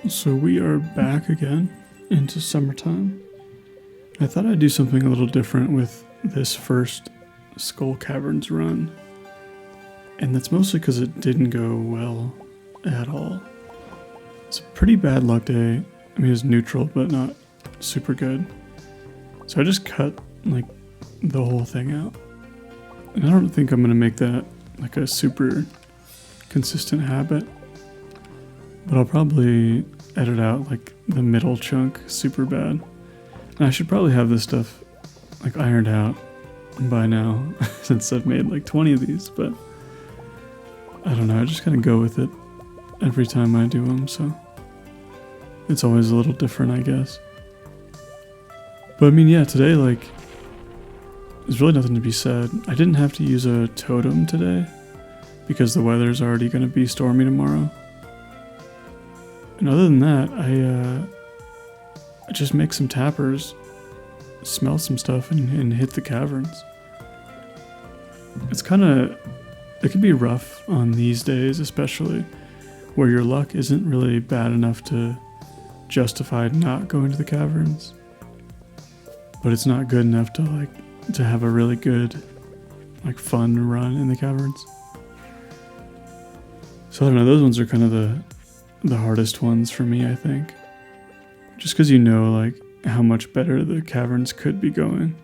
So we are back again into summertime. I thought I'd do something a little different with this first Skull Caverns run. And that's mostly because it didn't go well at all. It's a pretty bad luck day. I mean, it was neutral, but not super good. So I just cut like the whole thing out. And I don't think I'm going to make that like a super consistent habit. But I'll probably edit out like the middle chunk super bad. And I should probably have this stuff like ironed out by now since I've made like 20 of these, but I don't know, I just kind of go with it every time I do them, so it's always a little different, I guess. But I mean, yeah, today like there's really nothing to be said. I didn't have to use a totem today because the weather's already going to be stormy tomorrow. And other than that, I just make some tappers, smell some stuff, and hit the caverns. It's kind of, it can be rough on these days, especially where your luck isn't really bad enough to justify not going to the caverns, but it's not good enough to have a really good, like, fun run in the caverns. So I don't know, those ones are kind of the hardest ones for me, I think. Just because you know, like, how much better the caverns could be going.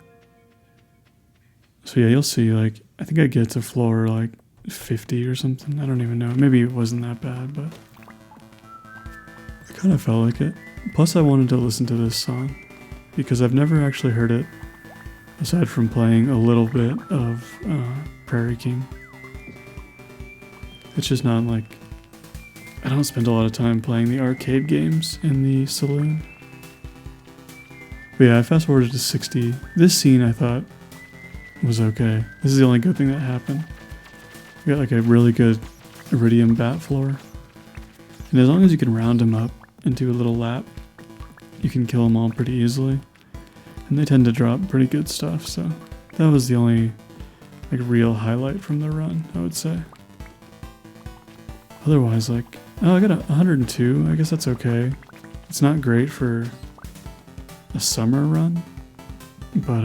So yeah, you'll see, like, I think I get to floor, like, 50 or something. I don't even know. Maybe it wasn't that bad, but it kind of felt like it. Plus, I wanted to listen to this song because I've never actually heard it aside from playing a little bit of Prairie King. It's just not, like, I don't spend a lot of time playing the arcade games in the Saloon. But yeah, I fast forwarded to 60. This scene I thought was okay. This is the only good thing that happened. We got like a really good iridium bat floor. And as long as you can round them up into a little lap, you can kill them all pretty easily. And they tend to drop pretty good stuff, so that was the only like real highlight from the run, I would say. Otherwise, like, oh, I got a 102. I guess that's okay. It's not great for a summer run, but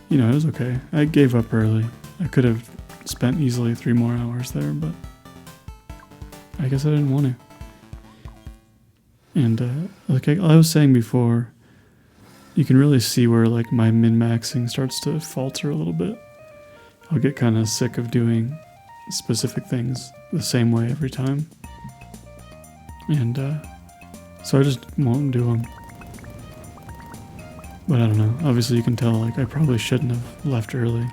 you know, it was okay. I gave up early. I could have spent easily 3 more hours there, but I guess I didn't want to. And like I was saying before, you can really see where like my min-maxing starts to falter a little bit. I'll get kind of sick of doing specific things the same way every time, and so I just won't do them. But I don't know, obviously you can tell like I probably shouldn't have left early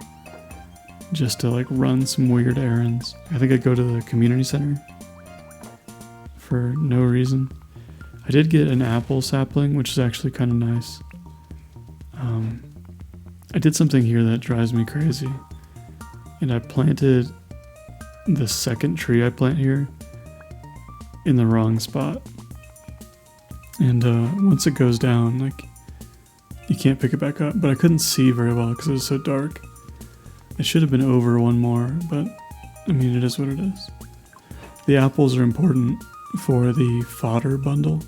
just to like run some weird errands. I think I go to the community center for no reason. I did get an apple sapling, which is actually kind of nice. I did something here that drives me crazy, and I planted the second tree I plant here in the wrong spot. And once it goes down, like, you can't pick it back up. But I couldn't see very well because it was so dark. It should have been over one more, but I mean, it is what it is. The apples are important for the fodder bundle,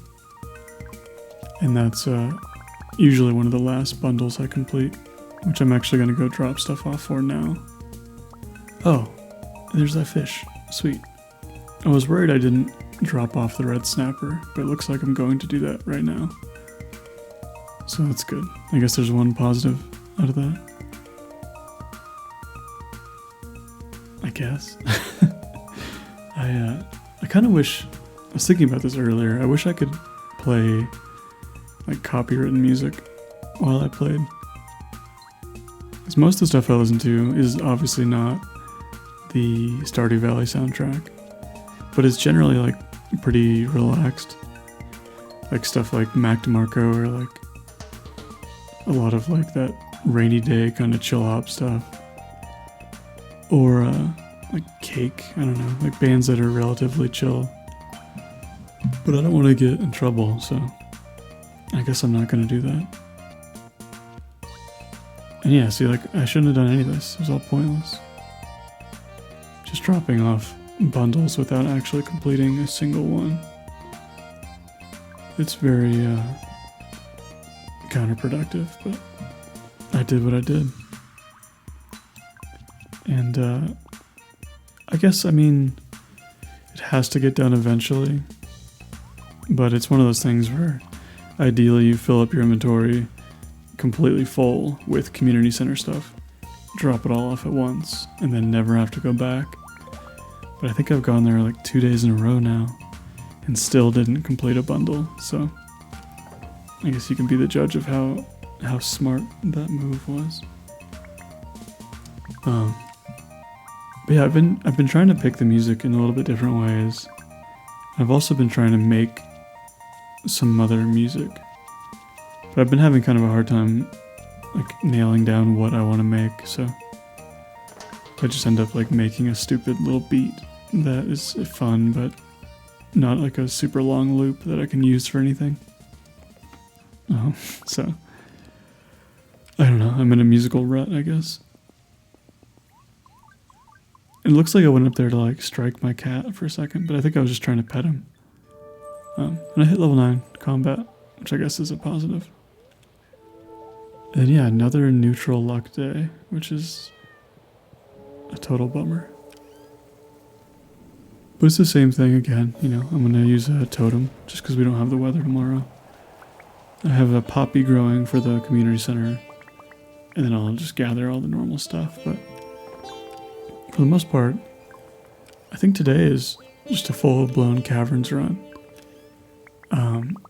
and that's usually one of the last bundles I complete, which I'm actually going to go drop stuff off for now. Oh, there's that fish. Sweet. I was worried I didn't drop off the red snapper, but it looks like I'm going to do that right now. So that's good. I guess there's one positive out of that. I guess. I kind of wish, I was thinking about this earlier, I wish I could play like copywritten music while I played. Because most of the stuff I listen to is obviously not the Stardew Valley soundtrack, but it's generally like pretty relaxed, like stuff like Mac DeMarco or like a lot of like that rainy day kind of chill hop stuff, or like Cake, I don't know, like bands that are relatively chill. But I don't want to get in trouble, so I guess I'm not going to do that. And yeah, see, like, I shouldn't have done any of this. It was all pointless. Just dropping off bundles without actually completing a single one. It's very counterproductive, but I did what I did. And I guess, I mean, it has to get done eventually, but it's one of those things where ideally you fill up your inventory completely full with community center stuff, drop it all off at once, and then never have to go back. But I think I've gone there like 2 days in a row now and still didn't complete a bundle, so I guess you can be the judge of how smart that move was. But yeah, I've been trying to pick the music in a little bit different ways. I've also been trying to make some other music, but I've been having kind of a hard time like nailing down what I want to make, so I just end up like making a stupid little beat that is fun, but not like a super long loop that I can use for anything. So I don't know, I'm in a musical rut, I guess. It looks like I went up there to like strike my cat for a second, but I think I was just trying to pet him. And I hit level 9 combat, which I guess is a positive. And yeah, another neutral luck day, which is a total bummer. But it's the same thing again, you know, I'm gonna use a totem just because we don't have the weather tomorrow. I have a poppy growing for the community center, and then I'll just gather all the normal stuff, but for the most part, I think today is just a full-blown caverns run.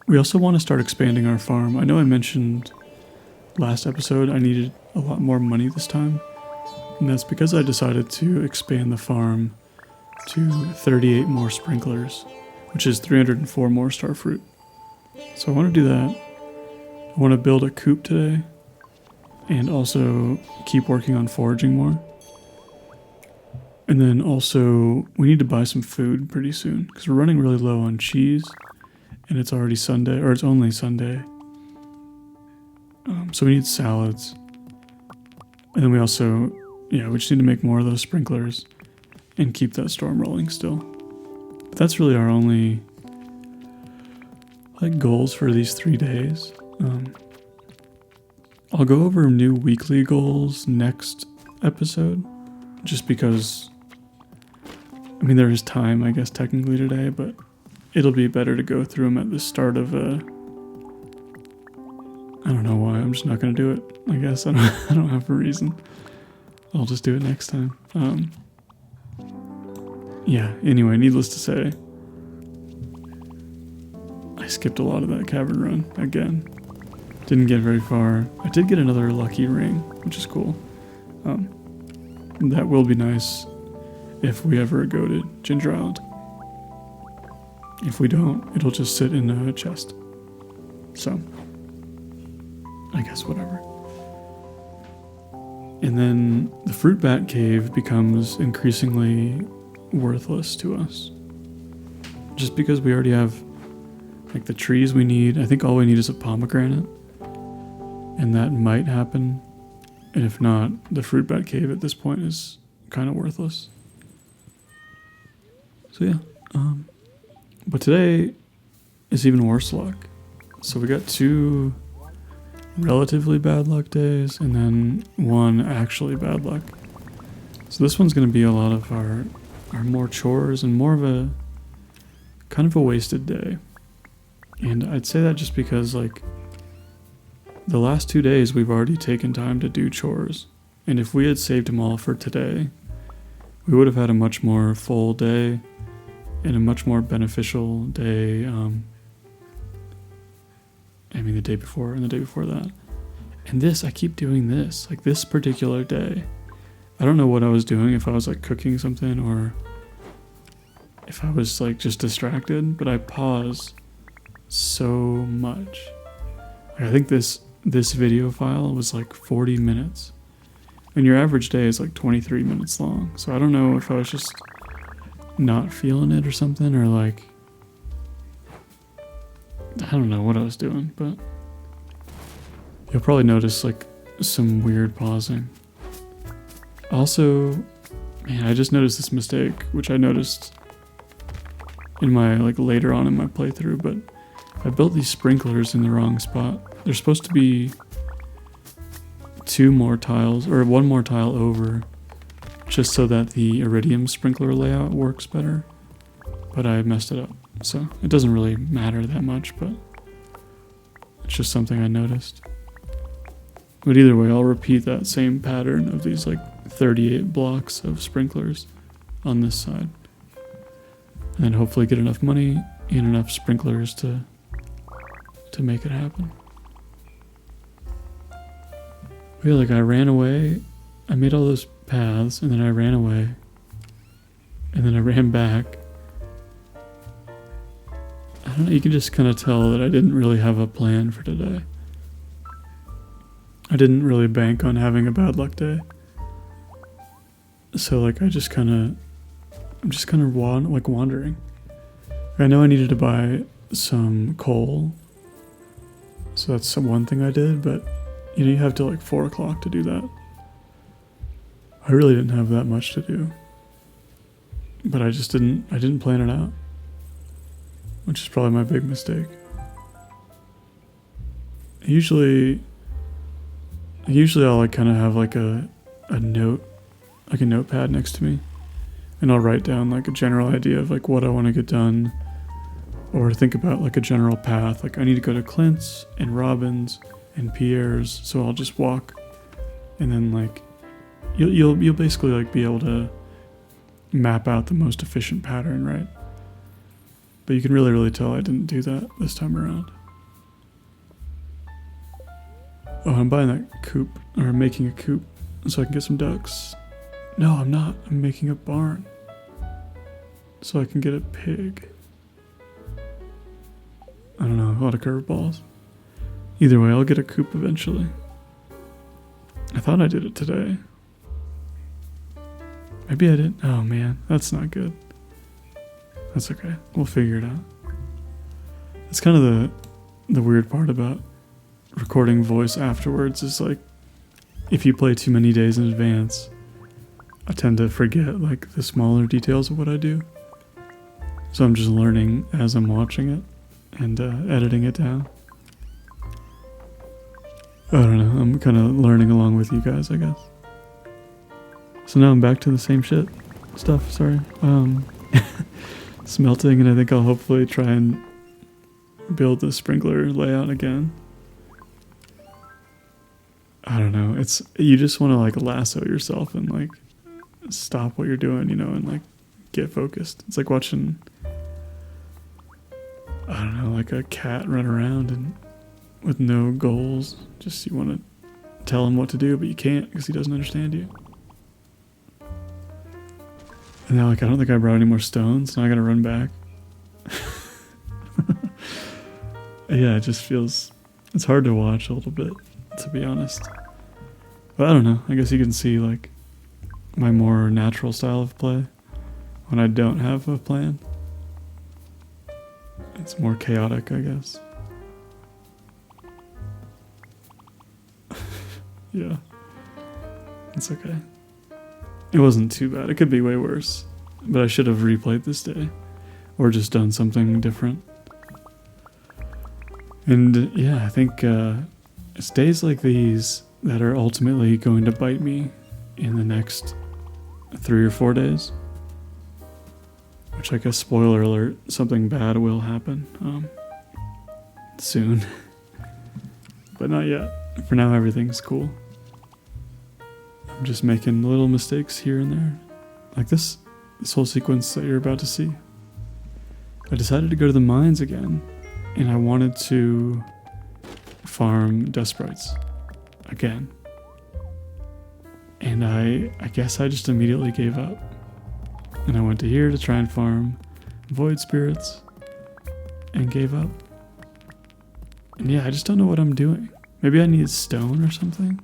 We also want to start expanding our farm. I know I mentioned last episode I needed a lot more money this time, and that's because I decided to expand the farm to 38 more sprinklers, which is 304 more starfruit. So I want to do that. I want to build a coop today, and also keep working on foraging more. And then also, we need to buy some food pretty soon, because we're running really low on cheese, and it's already Sunday, or it's only Sunday. So we need salads. And then we also, we just need to make more of those sprinklers, and keep that storm rolling still. But that's really our only, like, goals for these 3 days. I'll go over new weekly goals next episode, just because, I mean, there is time, I guess, technically today, but it'll be better to go through them at the start of I don't know why, I'm just not going to do it, I guess. I don't have a reason. I'll just do it next time. Yeah, anyway, needless to say, I skipped a lot of that cavern run again. Didn't get very far. I did get another lucky ring, which is cool. That will be nice if we ever go to Ginger Island. If we don't, it'll just sit in a chest. So, I guess whatever. And then the fruit bat cave becomes increasingly worthless to us. Just because we already have like the trees we need. I think all we need is a pomegranate. And that might happen. And if not, the fruit bat cave at this point is kind of worthless. So yeah. But today is even worse luck. So we got 2 relatively bad luck days and then 1 actually bad luck. So this one's going to be a lot of our more chores and more of a kind of a wasted day. And I'd say that just because like the last 2 days we've already taken time to do chores. And if we had saved them all for today, we would have had a much more full day and a much more beneficial day. The day before and the day before that. And this, I keep doing this, like this particular day. I don't know what I was doing, if I was like cooking something or if I was like just distracted, but I pause so much. Like, I think this video file was like 40 minutes. And your average day is like 23 minutes long. So I don't know if I was just not feeling it or something, or like, I don't know what I was doing, but you'll probably notice like some weird pausing. Also, man, I just noticed this mistake, which I noticed in my, like later on in my playthrough, but I built these sprinklers in the wrong spot. There's supposed to be 2 more tiles, or 1 more tile over, just so that the iridium sprinkler layout works better. But I messed it up, so it doesn't really matter that much, but it's just something I noticed. But either way, I'll repeat that same pattern of these like 38 blocks of sprinklers on this side. And then hopefully get enough money and enough sprinklers to make it happen. I feel like I ran away, I made all those paths, and then I ran away, and then I ran back. I don't know, you can just kind of tell that I didn't really have a plan for today. I didn't really bank on having a bad luck day. So like I'm just kind of wandering. I know I needed to buy some coal, so that's one thing I did, but you know, you have till like 4 o'clock to do that. I really didn't have that much to do, but I didn't plan it out, which is probably my big mistake. Usually I'll like kind of have like a notepad next to me, and I'll write down like a general idea of like what I want to get done, or think about like a general path. Like I need to go to Clint's and Robin's and Pierre's, so I'll just walk, and then like you'll basically like be able to map out the most efficient pattern, right? But you can really tell I didn't do that this time around. Oh, I'm buying that coop, or I'm making a coop so I can get some ducks. No, I'm not. I'm making a barn so I can get a pig. I don't know, a lot of curveballs. Either way, I'll get a coop eventually. I thought I did it today. Maybe I didn't. Oh man, that's not good. That's okay. We'll figure it out. It's kind of the weird part about recording voice afterwards is like, if you play too many days in advance, I tend to forget like the smaller details of what I do. So I'm just learning as I'm watching it and editing it down. I don't know, I'm kind of learning along with you guys, I guess. So now I'm back to the same stuff, sorry. Smelting, and I think I'll hopefully try and build the sprinkler layout again. I don't know, you just want to like lasso yourself and like stop what you're doing, you know, and like get focused. It's like watching, I don't know, like a cat run around and with no goals. Just you want to tell him what to do, but you can't because he doesn't understand you. And now like I don't think I brought any more stones, now I gotta run back. Yeah, it just feels, it's hard to watch a little bit, to be honest. But I don't know, I guess you can see like my more natural style of play when I don't have a plan. It's more chaotic, I guess. Yeah, it's okay. It wasn't too bad. It could be way worse, but I should have replayed this day or just done something different. And yeah, I think it's days like these that are ultimately going to bite me in the next 3 or 4 days. Which I guess, spoiler alert, something bad will happen soon. But not yet. For now, everything's cool. I'm just making little mistakes here and there. Like this whole sequence that you're about to see. I decided to go to the mines again, and I wanted to farm dust sprites again. And I guess I just immediately gave up. And I went to here to try and farm void spirits and gave up. And yeah, I just don't know what I'm doing. Maybe I need stone or something.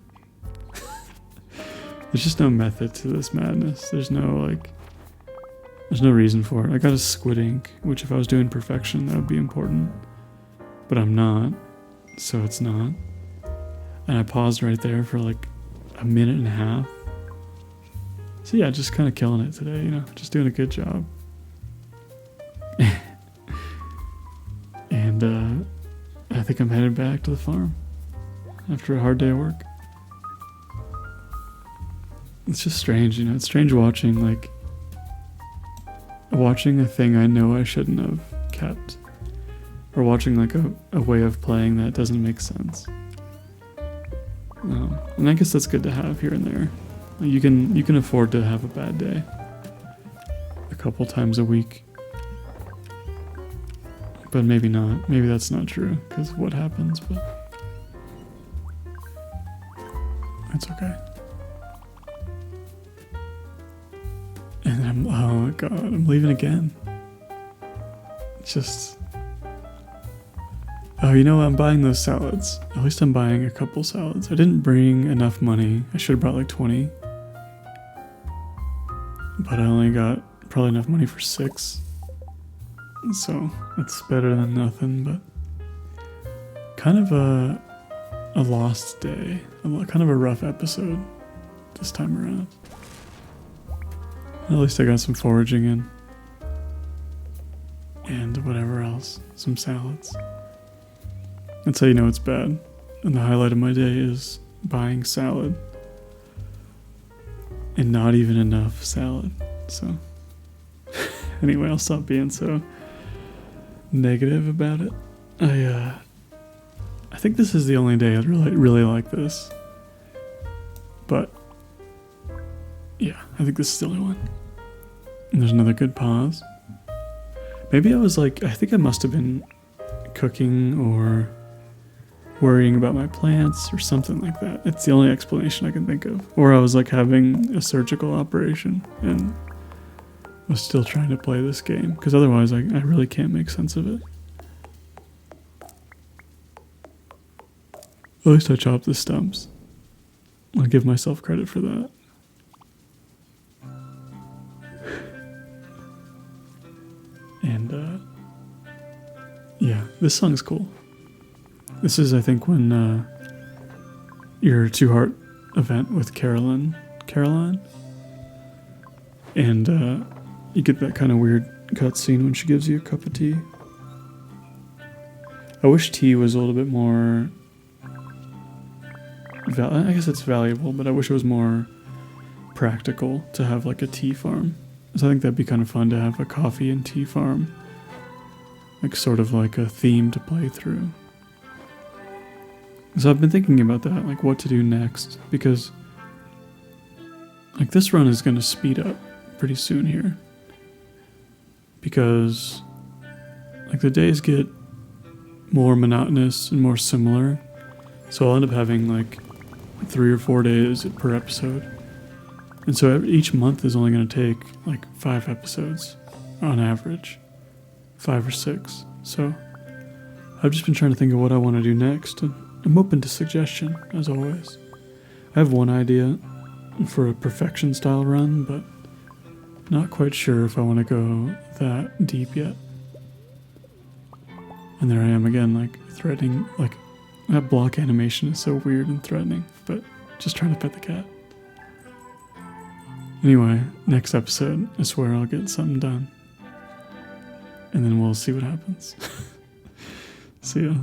There's just no method to this madness. There's no reason for it. I got a squid ink, which if I was doing perfection, that would be important. But I'm not, so it's not. And I paused right there for like a minute and a half. So yeah, just kind of killing it today, just doing a good job. And And I think I'm headed back to the farm after a hard day of work. It's just strange, you know, it's strange watching a thing I know I shouldn't have kept, or watching like a way of playing that doesn't make sense. And I guess that's good to have here and there. You can afford to have a bad day a couple times a week, but maybe not. Maybe that's not true because of what happens, but it's okay. And oh my god, I'm leaving again. It's just, oh, you know what? I'm buying those salads. At least I'm buying a couple salads. I didn't bring enough money. I should have brought like 20. But I only got probably enough money for 6. So it's better than nothing, but kind of a lost day. Kind of a rough episode this time around. At least I got some foraging in. And whatever else. Some salads. That's how you know it's bad. And the highlight of my day is buying salad. And not even enough salad. So anyway, I'll stop being so negative about it. I think this is the only day I'd really like this. But yeah, I think this is the only one. And there's another good pause. Maybe I was like, I think I must have been cooking or worrying about my plants or something like that. It's the only explanation I can think of. Or I was like having a surgical operation and was still trying to play this game. Because otherwise I really can't make sense of it. At least I chopped the stumps. I'll give myself credit for that. And yeah, this song's cool. This is, I think, when your 2 Heart event with Caroline, and you get that kind of weird cutscene when she gives you a cup of tea. I wish tea was a little bit more I guess it's valuable, but I wish it was more practical to have like a tea farm. So I think that'd be kind of fun to have a coffee and tea farm, like sort of like a theme to play through. So I've been thinking about that, like what to do next, because like this run is going to speed up pretty soon here, because like the days get more monotonous and more similar, so I'll end up having like 3 or 4 days per episode, and so each month is only going to take like 5 episodes on average, 5 or 6. So I've just been trying to think of what I want to do next, and I'm open to suggestion as always. I have one idea for a perfection style run, but not quite sure if I want to go that deep yet. And there I am again, like threatening, like that block animation is so weird and threatening, but just trying to pet the cat. Anyway, next episode, I swear I'll get something done. And then we'll see what happens. See ya.